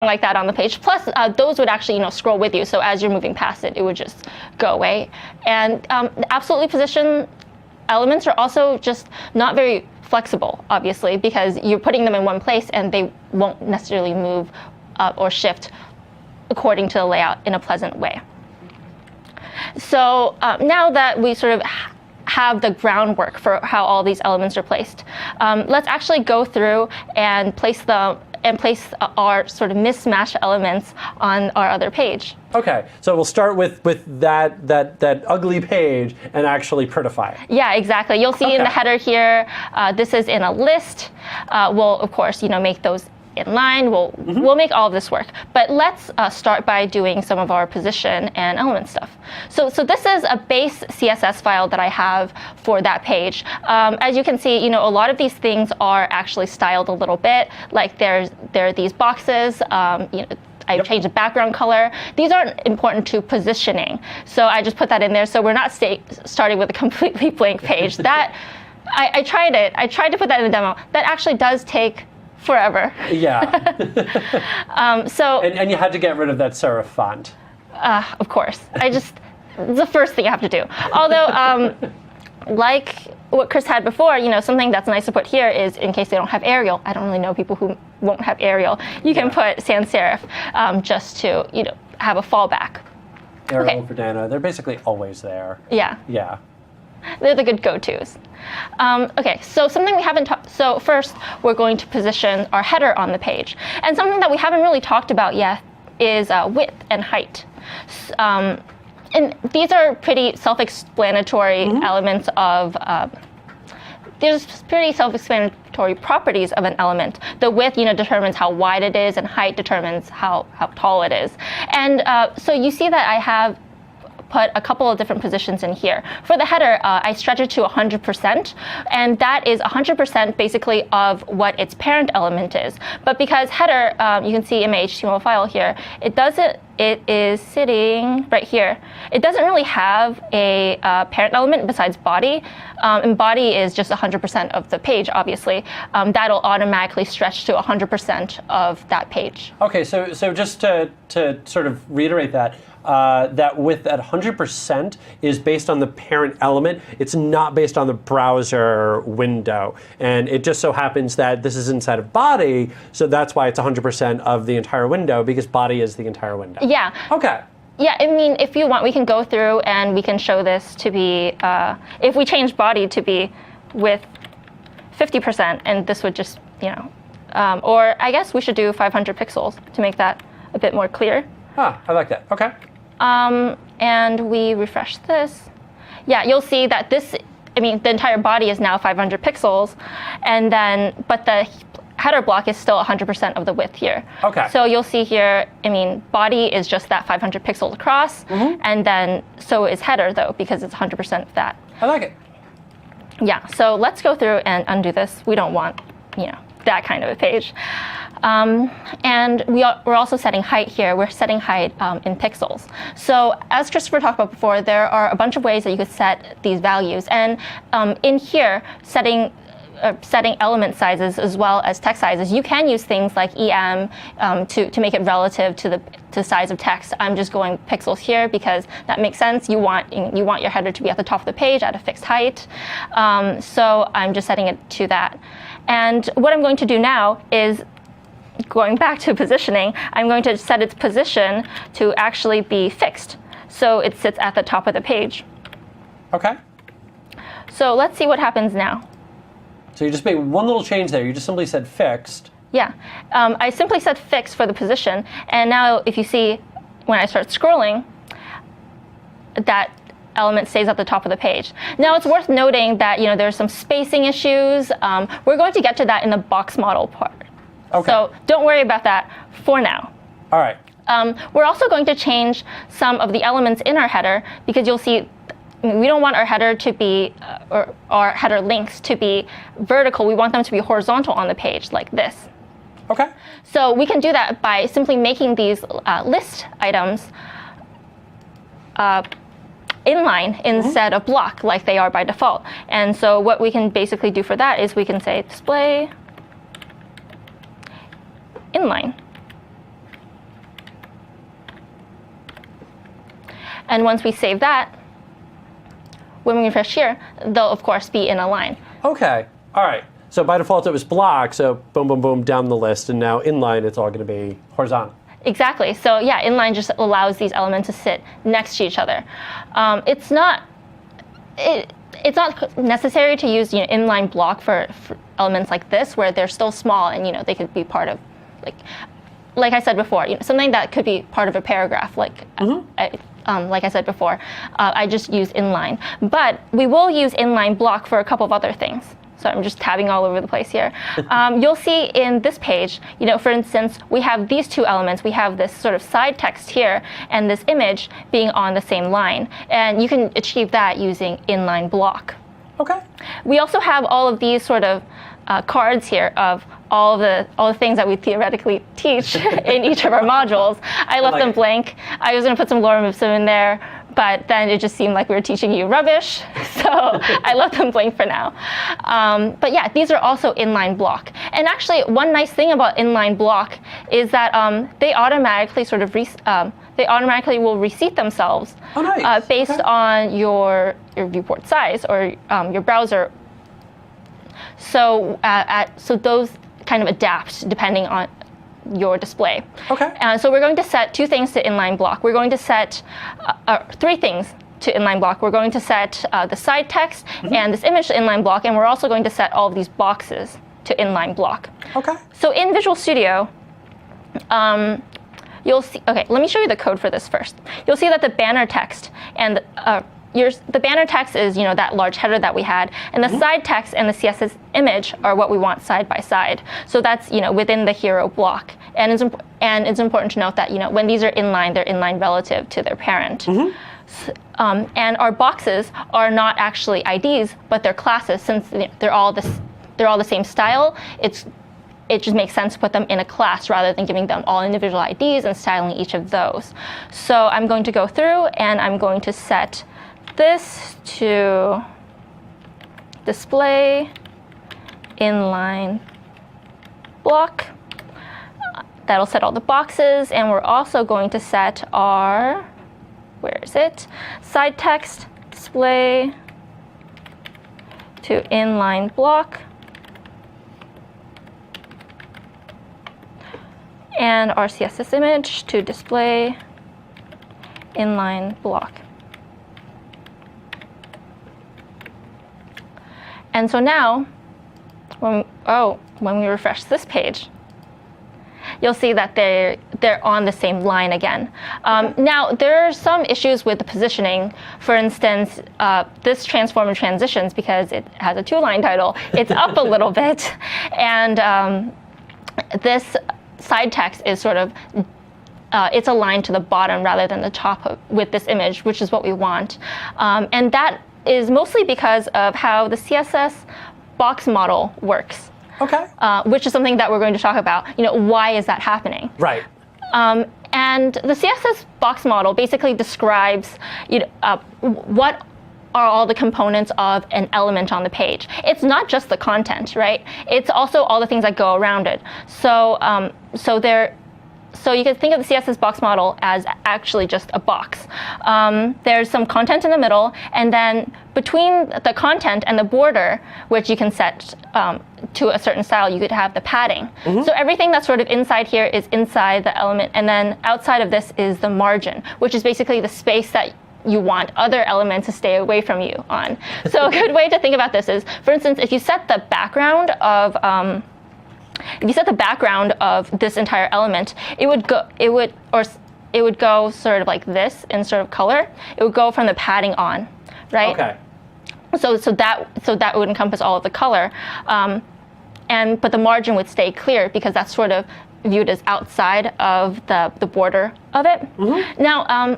like that on the page. Plus, those would actually, scroll with you. So as you're moving past it, it would just go away. And absolutely position elements are also just not very flexible, obviously, because you're putting them in one place and they won't necessarily move or shift according to the layout in a pleasant way. So now that we sort of have the groundwork for how all these elements are placed, let's actually go through and place our sort of mismatched elements on our other page. Okay, so we'll start with that ugly page and actually prettify it. Yeah, exactly. You'll see in the header here, this is in a list. We'll of course, make those in line. We'll make all of this work. But let's start by doing some of our position and element stuff. So this is a base CSS file that I have for that page. As you can see, a lot of these things are actually styled a little bit. Like there are these boxes. I've changed the background color. These aren't important to positioning, so I just put that in there. So we're not starting with a completely blank page. That I tried it. I tried to put that in the demo. That actually does take forever. Yeah. And you had to get rid of that serif font. Of course. It's the first thing you have to do. Although, like what Chris had before, something that's nice to put here is in case they don't have Arial. I don't really know people who won't have Arial. You can put sans serif just to have a fallback. Arial, Verdana, they're basically always there. Yeah. Yeah. They're the good go-tos. Okay, so something we haven't talked. So first, we're going to position our header on the page, and something that we haven't really talked about yet is width and height. And these are pretty self-explanatory elements of. There's pretty self-explanatory properties of an element. The width, determines how wide it is, and height determines how tall it is. And so you see that I have put a couple of different positions in here. For the header, I stretch it to 100%, and that is 100% basically of what its parent element is. But because header, you can see in my HTML file here, it is sitting right here. It doesn't really have a parent element besides body, and body is just 100% of the page, obviously. That'll automatically stretch to 100% of that page. Okay, so just to sort of reiterate that, that width at 100% is based on the parent element. It's not based on the browser window. And it just so happens that this is inside of body, so that's why it's 100% of the entire window, because body is the entire window. Yeah. Okay. Yeah, I mean, if you want, we can go through and we can show this to be, if we change body to be with 50%, and this would just, or I guess we should do 500 pixels to make that a bit more clear. Ah, I like that. Okay. And we refresh this. Yeah, you'll see that the entire body is now 500 pixels, and then, but the header block is still 100% of the width here. Okay. So you'll see here, body is just that 500 pixels across, and then so is header though, because it's 100% of that. I like it. Yeah, so let's go through and undo this. We don't want, that kind of a page. And we're also setting height here. We're setting height in pixels. So as Christopher talked about before, there are a bunch of ways that you could set these values. And in here, setting element sizes as well as text sizes, you can use things like EM to make it relative to the size of text. I'm just going pixels here because that makes sense. You want your header to be at the top of the page at a fixed height. So I'm just setting it to that. And what I'm going to do now is, going back to positioning, I'm going to set its position to actually be fixed. So it sits at the top of the page. Okay. So let's see what happens now. So you just made one little change there. You just simply said fixed. Yeah. I simply said fixed for the position. And now if you see, when I start scrolling, that element stays at the top of the page. Now it's worth noting that there's some spacing issues. We're going to get to that in the box model part. Okay. So don't worry about that for now. All right. We're also going to change some of the elements in our header, because you'll see we don't want our header to be, or our header links to be vertical. We want them to be horizontal on the page, like this. Okay. So we can do that by simply making these list items inline instead of block, like they are by default. And so what we can basically do for that is we can say display inline. And once we save that, when we refresh here, they'll of course be in a line. Okay. All right. So by default it was block, so boom, boom, boom down the list, and now inline it's all going to be horizontal. Exactly. So yeah, inline just allows these elements to sit next to each other. It's not necessary to use inline block for elements like this, where they're still small and they could be part of like I said before, something that could be part of a paragraph. Like I said before, I just use inline, but we will use inline block for a couple of other things. So I'm just tabbing all over the place here. You'll see in this page, for instance, we have these two elements. We have this sort of side text here and this image being on the same line. And you can achieve that using inline block. Okay. We also have all of these sort of cards here of all the things that we theoretically teach in each of our modules. I left them blank. I was going to put some lorem ipsum in there, but then it just seemed like we were teaching you rubbish, so I left them blank for now. But yeah, these are also inline block. And actually, one nice thing about inline block is that they automatically they automatically will reseat themselves based on your viewport size or your browser. So so those kind of adapt depending on your display. Okay. So we're going to set two things to inline block. We're going to set three things to inline block. We're going to set the side text and this image to inline block, and we're also going to set all of these boxes to inline block. Okay. So in Visual Studio, you'll see, okay, let me show you the code for this first. You'll see that the banner text and the banner text is that large header that we had, and the side text and the CSS image are what we want side by side. So that's within the hero block, and it's important to note that when these are inline, they're inline relative to their parent. And our boxes are not actually IDs, but they're classes. Since they're all the same style, it just makes sense to put them in a class rather than giving them all individual IDs and styling each of those. So I'm going to go through and I'm going to set this to display inline block. That'll set all the boxes, and we're also going to set our, where is it? Side text display to inline block. And our CSS image to display inline block. And so now, when we refresh this page, you'll see that they're on the same line again. Now, there are some issues with the positioning. For instance, this transform and transitions, because it has a two-line title, it's up a little bit. And this side text is sort of, it's aligned to the bottom rather than the top with this image, which is what we want. And that is mostly because of how the CSS box model works. Okay. Which is something that we're going to talk about. Why is that happening? Right. And the CSS box model basically describes what are all the components of an element on the page. It's not just the content, right? It's also all the things that go around it. So you can think of the CSS box model as actually just a box. There's some content in the middle, and then between the content and the border, which you can set to a certain style, you could have the padding. So everything that's sort of inside here is inside the element, and then outside of this is the margin, which is basically the space that you want other elements to stay away from you on. So a good way to think about this is, for instance, if you set the background of this entire element, it would go sort of like this in sort of color. It would go from the padding on, right? Okay. So that would encompass all of the color, but the margin would stay clear because that's sort of viewed as outside of the border of it. Now,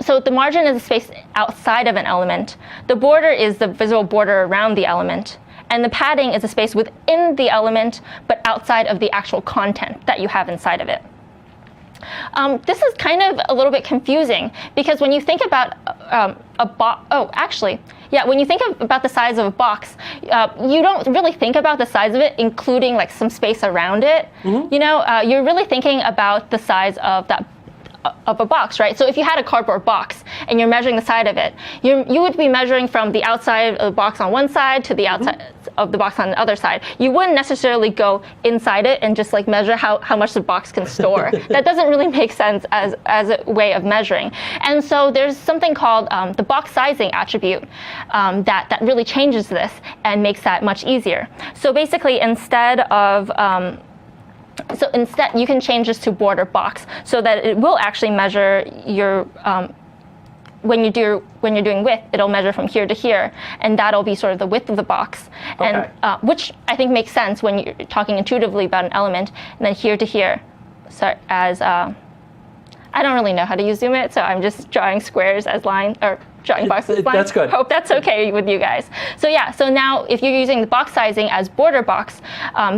so the margin is a space outside of an element. The border is the visible border around the element. And the padding is a space within the element, but outside of the actual content that you have inside of it. This is kind of a little bit confusing because when you think about when you think about the size of a box, you don't really think about the size of it, including like some space around it. You're really thinking about the size of of a box, right? So if you had a cardboard box and you're measuring the side of it, you would be measuring from the outside of the box on one side to the outside of the box on the other side. You wouldn't necessarily go inside it and just like measure how much the box can store. That doesn't really make sense as a way of measuring. And so there's something called the box sizing attribute that really changes this and makes that much easier. So basically, instead you can change this to border box so that it will actually measure your when you're doing width, it'll measure from here to here, and that'll be sort of the width of the box, and which I think makes sense when you're talking intuitively about an element. And then here to here, so as I don't really know how to use zoom it, so I'm just drawing squares as lines, or drawing boxes as lines. That's good. Hope that's okay with you guys. So yeah, so now if you're using the box sizing as border box,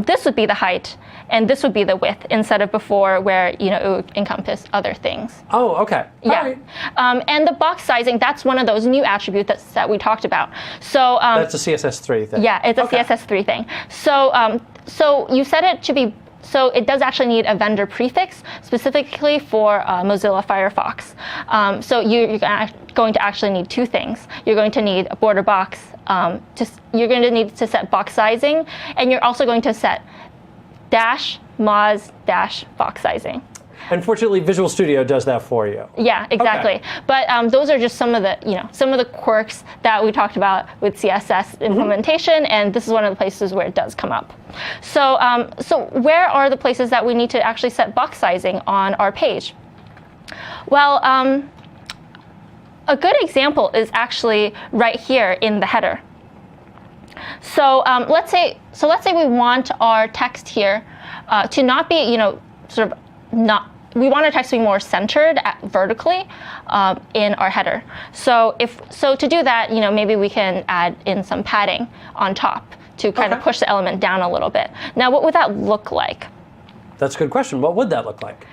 this would be the height, and this would be the width, instead of before where it would encompass other things. Oh, okay. Yeah. All right. And the box sizing, that's one of those new attributes that we talked about. So That's a CSS3 thing. yeah, it's a CSS3 thing. So so you set it to be. So it does actually need a vendor prefix specifically for Mozilla Firefox. So you're going to actually need two things. You're going to need a border box. You're going to need to set box sizing, and you're also going to set -moz -box sizing. Unfortunately, Visual Studio does that for you. Yeah, exactly. Okay. But those are just some of the quirks that we talked about with CSS implementation, and this is one of the places where it does come up. So, so where are the places that we need to actually set box sizing on our page? Well, a good example is actually right here in the header. So let's say we want our text here to not be sort of not. We want our text to be more centered vertically in our header. So to do that, maybe we can add in some padding on top to kind of push the element down a little bit. Now, what would that look like? That's a good question. What would that look like?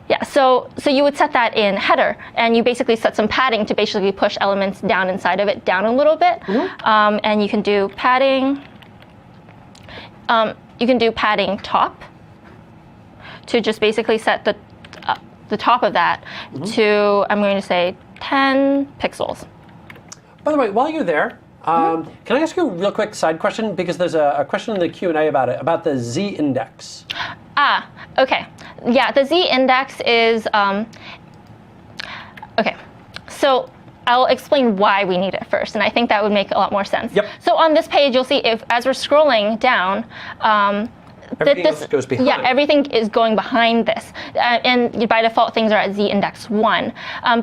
Yeah, so you would set that in header, and you basically set some padding to basically push elements down inside of it down a little bit. And you can do padding. You can do padding top, to just basically set the top of that to, I'm going to say, 10 pixels. By the way, while you're there, can I ask you a real quick side question? Because there's a question in the Q&A about it, about the z-index. Okay. Yeah, the z-index is, okay. So I'll explain why we need it first, and I think that would make a lot more sense. Yep. So on this page, you'll see as we're scrolling down, everything else goes behind. Yeah, everything is going behind this. And by default, things are at z-index 1.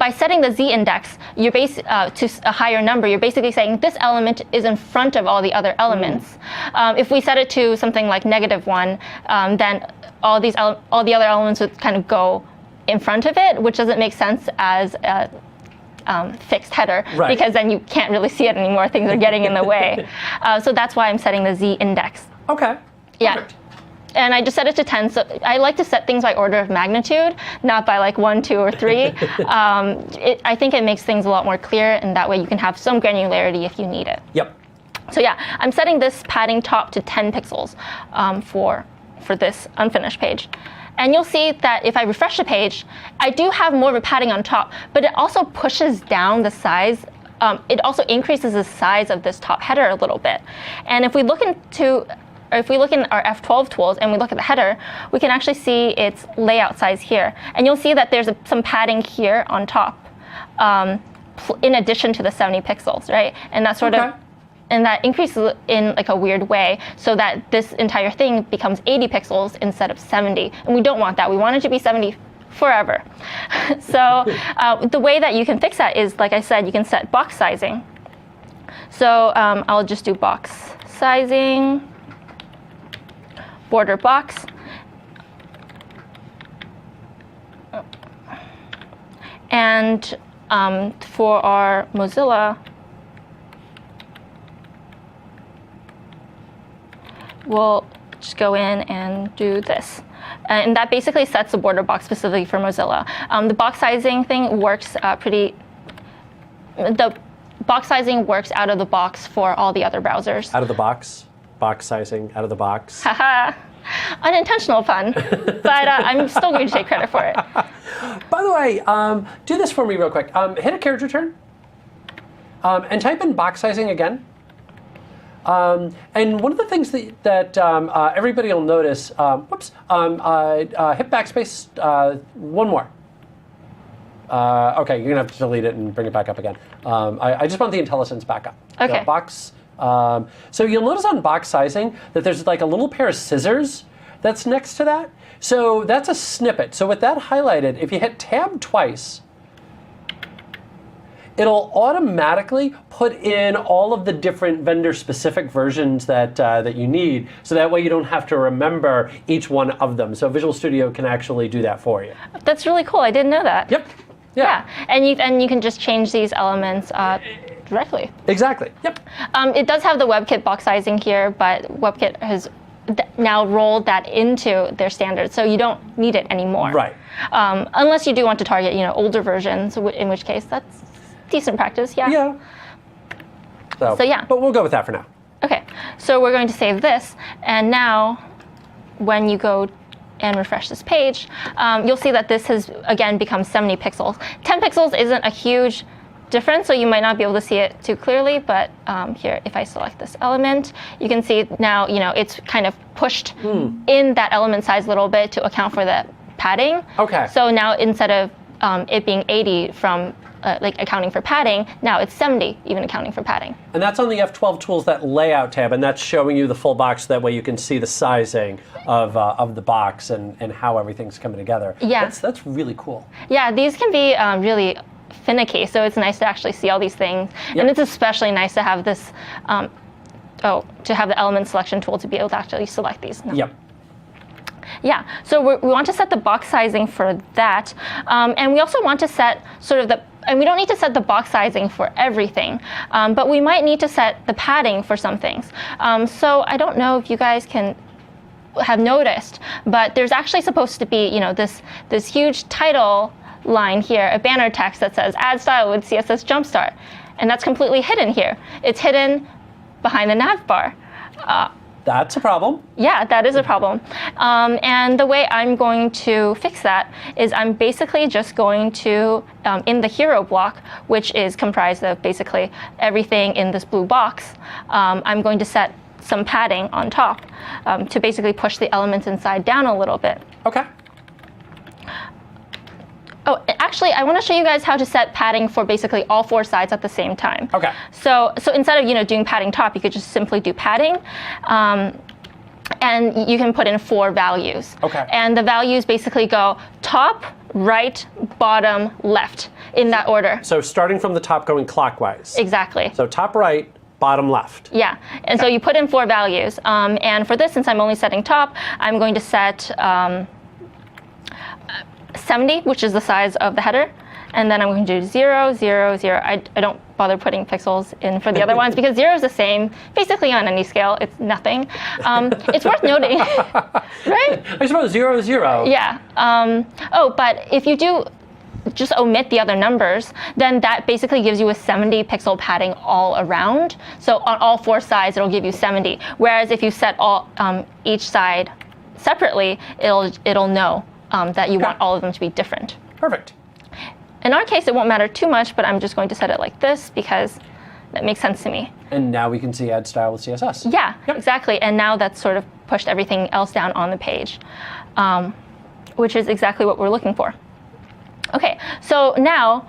By setting the z-index to a higher number, you're basically saying this element is in front of all the other elements. If we set it to something like -1, then all the other elements would kind of go in front of it, which doesn't make sense as a fixed header, because then you can't really see it anymore. Things are getting in the way. So that's why I'm setting the z-index. Okay. Yeah. Perfect. And I just set it to 10. So I like to set things by order of magnitude, not by like 1, 2, or 3. I think it makes things a lot more clear, and that way you can have some granularity if you need it. Yep. So yeah, I'm setting this padding top to 10 pixels for this unfinished page. And you'll see that if I refresh the page, I do have more of a padding on top, but it also pushes down the size. It also increases the size of this top header a little bit. And if we look in our F12 tools and we look at the header, we can actually see its layout size here. And you'll see that there's some padding here on top, in addition to the 70 pixels, right? And that sort of, and that increases in like a weird way, so that this entire thing becomes 80 pixels instead of 70. And we don't want that. We want it to be 70 forever. So the way that you can fix that is, like I said, you can set box sizing. So I'll just do box sizing, border box, and for our Mozilla, we'll just go in and do this. And that basically sets the border box specifically for Mozilla. The box sizing thing works the box sizing works out of the box for all the other browsers. Out of the box? Box sizing, out of the box? Haha. Unintentional pun, but I'm still going to take credit for it. way, do this for me real quick. Hit a carriage return, and type in box sizing again. And one of the things that everybody will notice, hit backspace, one more. Okay, you're gonna have to delete it and bring it back up again. I just want the IntelliSense back up. Okay. The box. So you'll notice on box sizing that there's like a little pair of scissors that's next to that. So that's a snippet. So with that highlighted, if you hit tab twice, it'll automatically put in all of the different vendor-specific versions that you need, so that way you don't have to remember each one of them. So Visual Studio can actually do that for you. That's really cool. I didn't know that. Yep. Yeah. And you can just change these elements directly. Exactly. Yep. It does have the WebKit box sizing here, but WebKit has now rolled that into their standards, so you don't need it anymore. Right. Unless you do want to target, older versions, in which case that's decent practice. Yeah. Yeah. So yeah. But we'll go with that for now. Okay. So we're going to save this, and now, when you go and refresh this page, you'll see that this has again become 70 pixels. 10 pixels isn't a huge difference, so you might not be able to see it too clearly, but here, if I select this element, you can see now, it's kind of pushed in that element size a little bit to account for the padding. Okay. So now instead of it being 80 from accounting for padding, now it's 70 even accounting for padding. And that's on the F12 Tools, that layout tab, and that's showing you the full box, that way you can see the sizing of the box and how everything's coming together. Yeah. That's really cool. Yeah, these can be really finicky, so it's nice to actually see all these things. Yep. And it's especially nice to have this, to have the element selection tool to be able to actually select these. No. Yep. Yeah, so we want to set the box sizing for that. And we also want to set and we don't need to set the box sizing for everything, but we might need to set the padding for some things. So I don't know if you guys have noticed, but there's actually supposed to be, this huge title line here, a banner text that says add style with CSS Jumpstart, and that's completely hidden here. It's hidden behind the nav bar. That's a problem. Yeah, that is a problem. And the way I'm going to fix that is I'm basically just going to, in the hero block, which is comprised of basically everything in this blue box, I'm going to set some padding on top to basically push the elements inside down a little bit. Okay. Oh, actually, I want to show you guys how to set padding for basically all four sides at the same time. Okay. So instead of doing padding top, you could just simply do padding, and you can put in 4 values. Okay. And the values basically go top, right, bottom, left in that order. So starting from the top, going clockwise. Exactly. So top right, bottom left. Yeah, and so you put in 4 values. And for this, since I'm only setting top, I'm going to set 70, which is the size of the header, and then I'm going to do 0, 0, 0. I don't bother putting pixels in for the other ones because 0 is the same basically on any scale. It's nothing. It's worth noting, right? I suppose 0 is 0. Yeah. But if you do just omit the other numbers, then that basically gives you a 70 pixel padding all around. So on all 4 sides, it'll give you 70. Whereas if you set each side separately, it'll know that you want all of them to be different. Perfect. In our case, it won't matter too much, but I'm just going to set it like this because that makes sense to me. And now we can see add style with CSS. Yeah, exactly. And now that's sort of pushed everything else down on the page, which is exactly what we're looking for. Okay, so now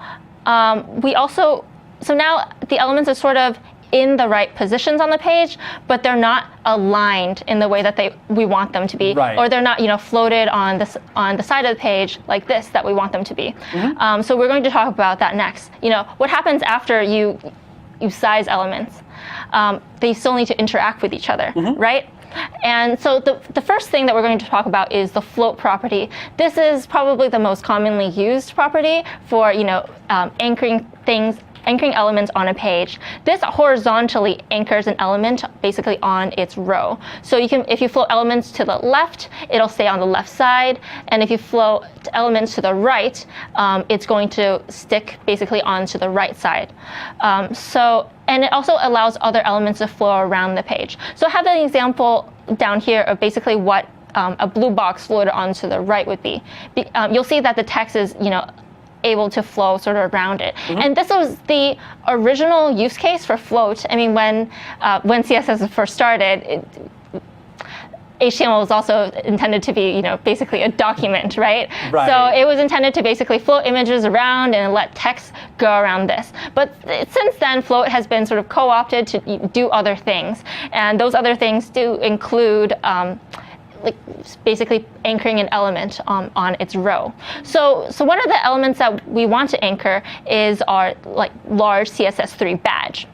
now the elements are sort of in the right positions on the page, but they're not aligned in the way that we want them to be, right. Or they're not floated on the side of the page like this that we want them to be. Mm-hmm. So we're going to talk about that next. What happens after you size elements? They still need to interact with each other, mm-hmm. right? And so the first thing that we're going to talk about is the float property. This is probably the most commonly used property for anchoring elements on a page. This horizontally anchors an element basically on its row. So if you float elements to the left, it'll stay on the left side, and if you float elements to the right, it's going to stick basically onto the right side. And it also allows other elements to flow around the page. So I have an example down here of basically what a blue box floated onto the right would be. You'll see that the text is, able to flow sort of around it. And this was the original use case for float. I mean, when CSS first started, HTML was also intended to be, basically a document, right? Right. So it was intended to basically float images around and let text go around this. But since then, float has been sort of co-opted to do other things. And those other things do include basically anchoring an element on its row. So one of the elements that we want to anchor is our large CSS3 badge.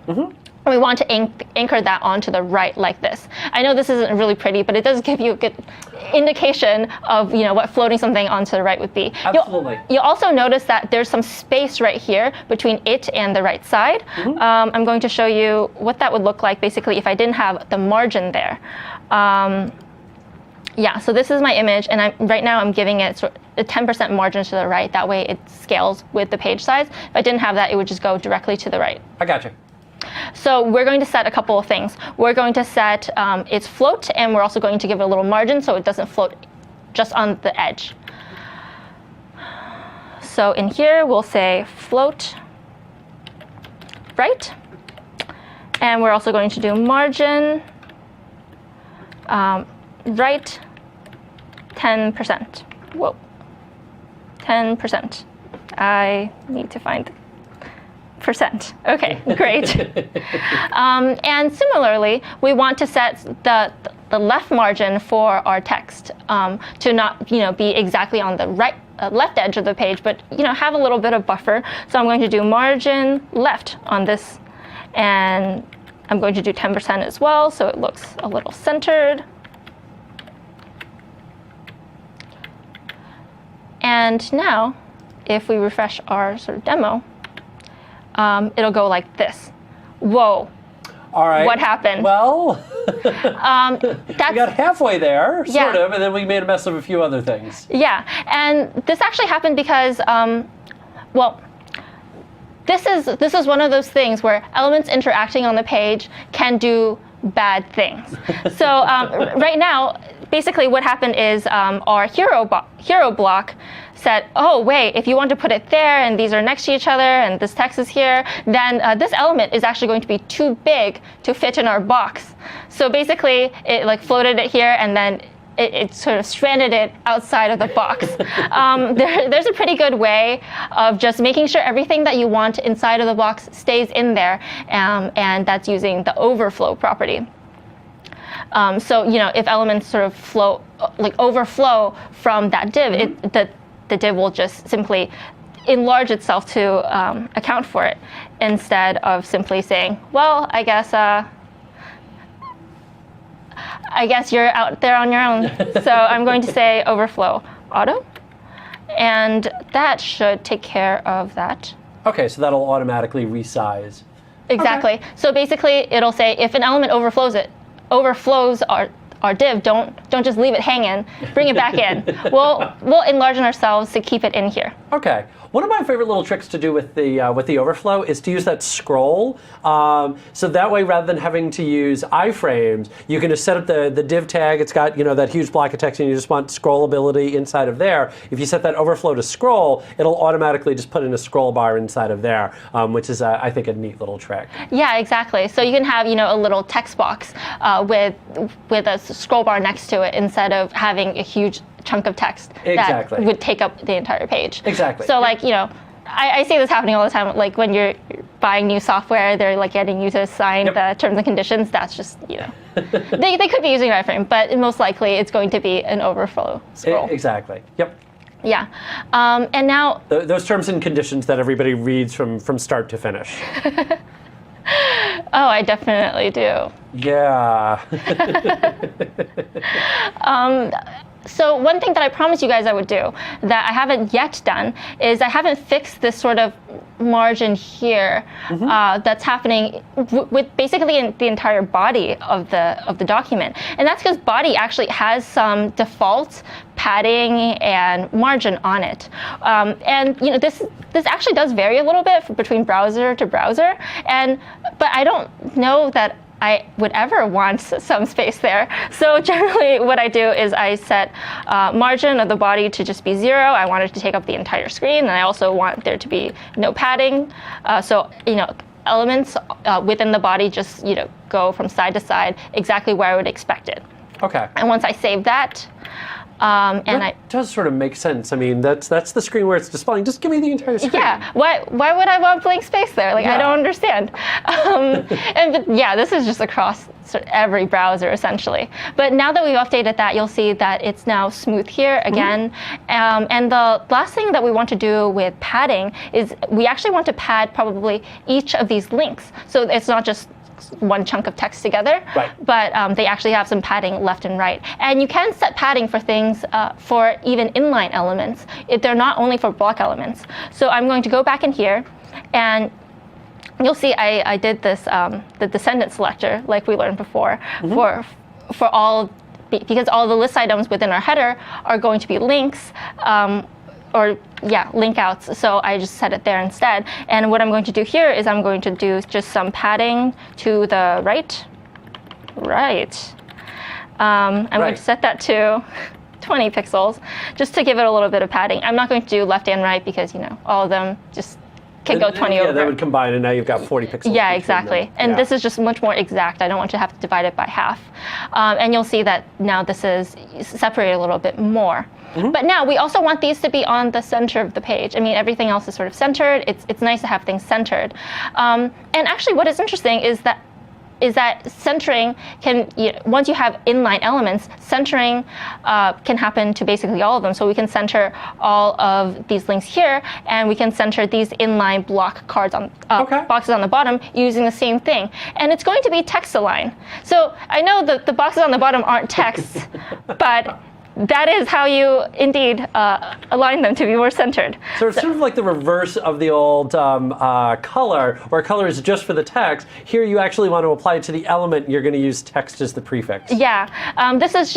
We want to anchor that onto the right like this. I know this isn't really pretty, but it does give you a good indication of what floating something onto the right would be. Absolutely. You'll also notice that there's some space right here between it and the right side. I'm going to show you what that would look like basically if I didn't have the margin there. Yeah, so this is my image, and right now I'm giving it a 10% margin to the right. That way it scales with the page size. If I didn't have that, it would just go directly to the right. I got you. So we're going to set a couple of things. We're going to set its float, and we're also going to give it a little margin so it doesn't float just on the edge. So in here, we'll say float right. And we're also going to do margin right 10%. Whoa, 10%. I need to find percent. Okay, great. And similarly, we want to set the left margin for our text to not be exactly on the left edge of the page, but have a little bit of buffer. So I'm going to do margin left on this, and I'm going to do 10% as well, so it looks a little centered. And now, if we refresh our sort of demo, it'll go like this. Whoa. All right. What happened? Well, we got halfway there, sort of, and then we made a mess of a few other things. Yeah, and this actually happened because, this is one of those things where elements interacting on the page can do bad things. So right now, basically what happened is our hero block said, oh wait, if you want to put it there and these are next to each other and this text is here, then this element is actually going to be too big to fit in our box. So basically it floated it here and then it sort of stranded it outside of the box. There's a pretty good way of just making sure everything that you want inside of the box stays in there, and that's using the overflow property. So if elements sort of overflow from that div, the div will just simply enlarge itself to account for it, instead of simply saying, well, I guess you're out there on your own. So I'm going to say overflow auto, and that should take care of that. Okay, so that'll automatically resize. Exactly. Okay. So basically, it'll say if an element overflows our div, don't just leave it hanging. Bring it back in. We'll enlarge ourselves to keep it in here. Okay. One of my favorite little tricks to do with the overflow is to use that scroll. So that way, rather than having to use iframes, you can just set up the div tag. It's got that huge block of text, and you just want scrollability inside of there. If you set that overflow to scroll, it'll automatically just put in a scroll bar inside of there, which is I think a neat little trick. Yeah, exactly. So you can have a little text box with a scroll bar next to it, instead of having a huge chunk of text that would take up the entire page. Exactly. So I see this happening all the time. Like when you're buying new software, they're getting you to sign the terms and conditions. That's just they could be using an iframe, but most likely it's going to be an overflow scroll. Exactly. Yep. Yeah. And now those terms and conditions that everybody reads from start to finish. Oh, I definitely do. Yeah. So one thing that I promised you guys I would do that I haven't yet done is I haven't fixed this sort of margin here that's happening with basically in the entire body of the document, and that's because body actually has some default padding and margin on it, and this actually does vary a little bit between browser to browser, but I don't know that I would ever want some space there. So generally what I do is I set margin of the body to just be 0. I want it to take up the entire screen, and I also want there to be no padding. So, elements within the body just, go from side to side exactly where I would expect it. Okay. And once I save that, that does sort of make sense. I mean, that's the screen where it's displaying. Just give me the entire screen. Yeah. Why would I want blank space there? Like, I don't understand. This is just across every browser essentially. But now that we've updated that, you'll see that it's now smooth here again. And the last thing that we want to do with padding is we actually want to pad probably each of these links. So it's not just one chunk of text together, but they actually have some padding left and right. And you can set padding for things for even inline elements. They're not only for block elements. So I'm going to go back in here, and you'll see I did this, the descendant selector, like we learned before, for all, because all the list items within our header are going to be links, link outs. So I just set it there instead. And what I'm going to do here is I'm going to do just some padding to the right. I'm going to set that to 20 pixels just to give it a little bit of padding. I'm not going to do left and right because, all of them just can go 20 over. Yeah, that would combine, and now you've got 40 pixels. Yeah, exactly. And this is just much more exact. I don't want to have to divide it by half. And you'll see that now this is separated a little bit more. But now we also want these to be on the center of the page. I mean, everything else is sort of centered. It's nice to have things centered. And actually, what is interesting is that centering can, once you have inline elements, centering can happen to basically all of them. So we can center all of these links here, and we can center these inline block cards on boxes on the bottom using the same thing. And it's going to be text align. So I know that the boxes on the bottom aren't text, but that is how you indeed align them to be more centered. So it's sort of like the reverse of the old color, where color is just for the text. Here you actually want to apply it to the element. You're going to use text as the prefix. Yeah, this is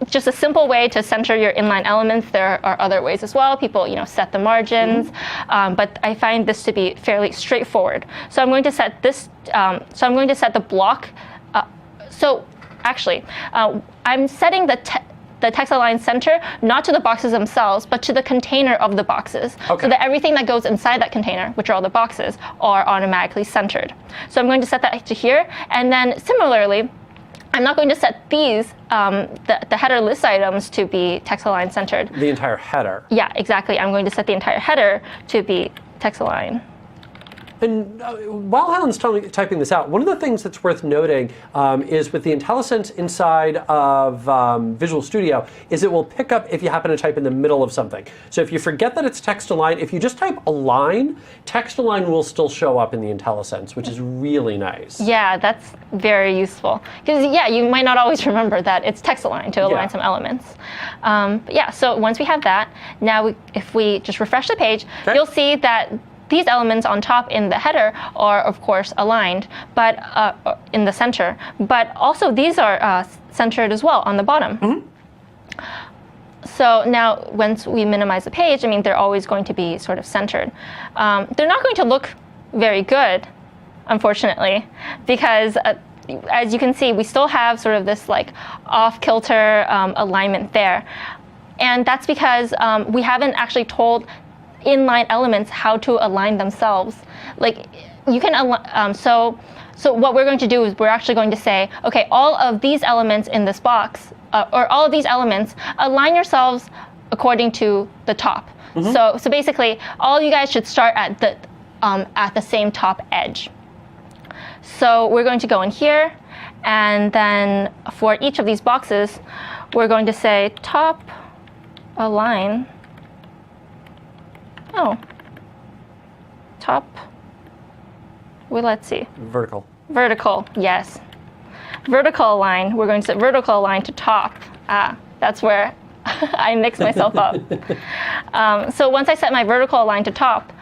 just a simple way to center your inline elements. There are other ways as well. People set the margins, but I find this to be fairly straightforward. So I'm going to set this. So I'm going to set the block. I'm setting the text align center not to the boxes themselves, but to the container of the boxes. So that everything that goes inside that container, which are all the boxes, are automatically centered. So I'm going to set that to here. And then similarly, I'm not going to set these, the header list items to be text align centered. The entire header. Yeah, exactly. I'm going to set the entire header to be text align. And while Helen's typing this out, one of the things that's worth noting is with the IntelliSense inside of Visual Studio is it will pick up if you happen to type in the middle of something. So if you forget that it's text align, if you just type align, text align will still show up in the IntelliSense, which is really nice. Yeah, that's very useful. Because you might not always remember that it's text align to align some elements. So once we have that, now if we just refresh the page, you'll see that these elements on top in the header are, of course, aligned, but in the center. But also, these are centered as well on the bottom. So now, once we minimize the page, I mean, they're always going to be sort of centered. They're not going to look very good, unfortunately, because as you can see, we still have sort of this like off-kilter alignment there. And that's because we haven't actually told inline elements how to align themselves. Like you can so what we're going to do is we're actually going to say, okay, all of these elements in this box, or all of these elements, align yourselves according to the top. So basically, all you guys should start at the same top edge. So we're going to go in here, and then for each of these boxes, we're going to say top align. Top. Well, let's see. Vertical. Vertical, yes. Vertical align. We're going to set vertical align to top. That's where I mix myself up. So once I set my vertical align to top,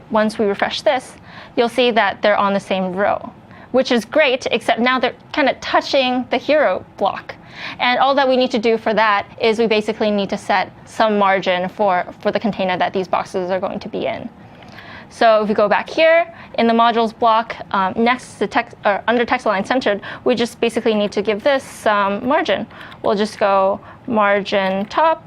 once we refresh this, you'll see that they're on the same row, which is great, except now they're kind of touching the hero block. And all that we need to do for that is we basically need to set some margin for the container that these boxes are going to be in. So if we go back here in the modules block, next to text or under text align centered, we just basically need to give this some margin. We'll just go margin top